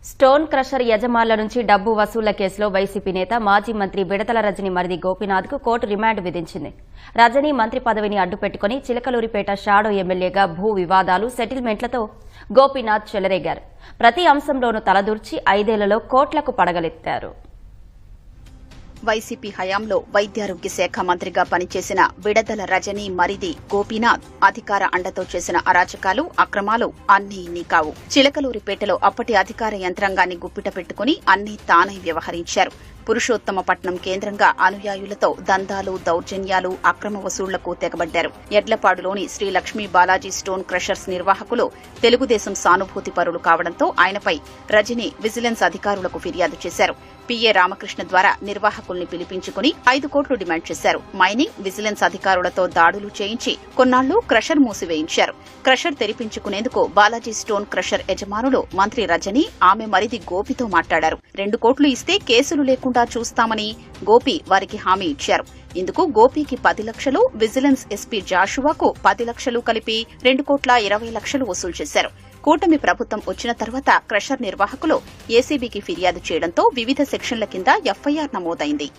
Stone crusher యజమానుల నుంచి డబ్బు వసూళ్ల కేసులో వైసీపీ నేత మాజీ మంత్రి బిడతల రజని మరిది గోపీనాథ్కు కోర్టు రిమాండ్ విధించింది. రజని మంత్రి పదవిని అడ్డుపెట్టుకుని చిలకలూరిపేట షాడో ఎమ్మెల్యేగా భూ వివాదాలు, సెటిల్మెంట్లతో గోపీనాథ్ చెలరేగారు. ప్రతి అంశంలోనూ తలదూర్చి 5 ఏళ్లలో కోట్లకు పడగలెత్తారు. వైసీపీ హయాంలో వైద్యారోగ్య శాఖ మంత్రిగా పనిచేసిన బిడతల రజని మరిది గోపీనాథ్ అధికార అండతో చేసిన అరాచకాలు, అక్రమాలు అన్నీ ఇన్ని కావు. చిలకలూరిపేటలో అప్పటి అధికార యంత్రాంగాన్ని గుప్పిట పెట్టుకుని అన్నీ తానై వ్యవహరించారు. పురుషోత్తమపట్నం కేంద్రంగా అనుయాయులతో దందాలు, దౌర్జన్యాలు, అక్రమ వసూళ్లకు తెగబడ్డారు. ఎడ్లపాడులోని శ్రీ లక్ష్మీ బాలాజీ స్టోన్ క్రషర్స్ నిర్వాహకులు తెలుగుదేశం సానుభూతి పరులు కావడంతో ఆయనపై రజని విజిలెన్స్ అధికారులకు ఫిర్యాదు చేశారు. పీఏ రామకృష్ణ ద్వారా నిర్వాహకుల్ని పిలిపించుకుని 5 కోట్లు డిమాండ్ చేశారు. మైనింగ్, విజిలెన్స్ అధికారులతో దాడులు చేయించి కొన్నాళ్లు క్రషర్ మూసివేయించారు. క్రషర్ తెరిపించుకునేందుకు బాలాజీ స్టోన్ క్రషర్ యజమానులు మంత్రి రజని, ఆమె మరిది గోపితో మాట్లాడారు. 2 కోట్లు ఇస్తే కేసులు లేకుండా చూస్తామని గోపి వారికి హామీ ఇచ్చారు. ఇందుకు గోపికి 10 లక్షలు, విజిలెన్స్ ఎస్పీ జాషువాకు 10 లక్షలు కలిపి 2,20,00,000 వసూలు చేశారు. కూటమి ప్రభుత్వం వచ్చిన తర్వాత క్రషర్ నిర్వాహకులు ఏసీబీకి ఫిర్యాదు చేయడంతో వివిధ సెక్షన్ల కింద ఎఫ్ఐఆర్ నమోదైంది.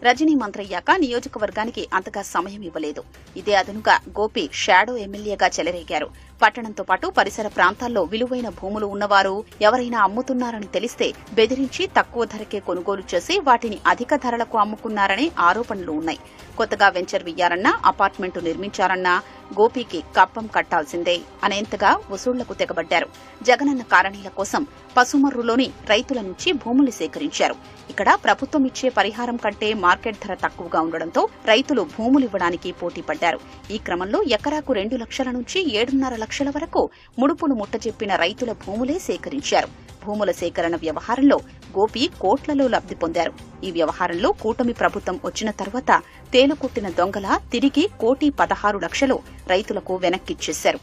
రజనీ మంత్రయ్యాక నియోజకవర్గానికి అంతగా సమయం ఇవ్వలేదు. ఇదే అదనుగా గోపి షాడో ఎమ్మెల్యేగా చెలరేగారు. పట్టణంతో పాటు పరిసర ప్రాంతాల్లో విలువైన భూములు ఉన్నవారు ఎవరైనా అమ్ముతున్నారని తెలిస్తే బెదిరించి తక్కువ ధరకే కొనుగోలు చేసి వాటిని అధిక ధరలకు అమ్ముకున్నారనే ఆరోపణలు ఉన్నాయి. కొత్తగా వెంచర్ వెయ్యారన్నా, అపార్ట్మెంటు నిర్మించారన్నా గోపికి కప్పం కట్టాల్సిందే అనేంతగా వసూళ్లకు తెగబడ్డారు. జగనన్న కాలనీల కోసం పసుమర్రులోని రైతుల నుంచి భూములు సేకరించారు. ఇక్కడ ప్రభుత్వం ఇచ్చే పరిహారం కంటే మార్కెట్ ధర తక్కువగా ఉండడంతో రైతులు భూములివ్వడానికి పోటీపడ్డారు. ఈ క్రమంలో ఎకరాకు 2 లక్షల నుంచి 7.5 లక్షల వరకు ముడుపులు ముట్టజెప్పిన రైతుల భూములే సేకరించారు. భూముల సేకరణ వ్యవహారంలో గోపి కోట్లలో లబ్ధి పొందారు. ఈ వ్యవహారంలో కూటమి ప్రభుత్వం వచ్చిన తర్వాత తేలుకుట్టిన దొంగల తిరిగి 1,16,00,000 రైతులకు వెనక్కిచ్చేశారు.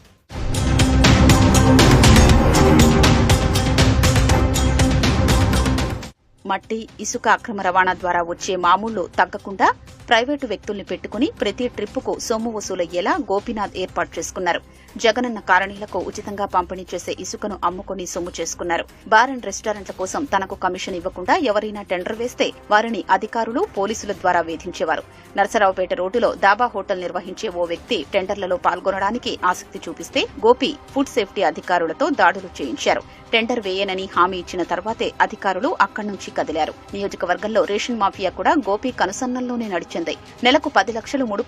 మట్టి, ఇసుక అక్రమ రవాణా ద్వారా వచ్చే మామూళ్లు తగ్గకుండా ప్రైవేటు వ్యక్తుల్ని పెట్టుకుని ప్రతి ట్రిప్పుకు సొమ్ము వసూలయ్యేలా గోపీనాథ్ ఏర్పాటు చేసుకున్నారు. జగనన్న కాలనీలకు ఉచితంగా పంపిణీ చేసే ఇసుకను అమ్ముకుని సొమ్ము చేసుకున్నారు. బార్ అండ్ రెస్టారెంట్ల కోసం తనకు కమిషన్ ఇవ్వకుండా ఎవరైనా టెండర్ వేస్తే వారిని అధికారులు, పోలీసుల ద్వారా వేధించేవారు. నరసరావుపేట రోడ్డులో దాబా హోటల్ నిర్వహించే ఓ వ్యక్తి టెండర్లలో పాల్గొనడానికి ఆసక్తి చూపిస్తే గోపి ఫుడ్ సేఫ్టీ అధికారులతో దాడులు చేయించారు. టెండర్ వేయనని హామీ ఇచ్చిన తర్వాతే అధికారులు అక్కడి నుంచి కదిలారు. నియోజకవర్గంలో రేషన్ మాఫియా కూడా గోపి కనుసన్నల్లోనే నడిచింది. నెలకు 10 లక్షలు ముడుపు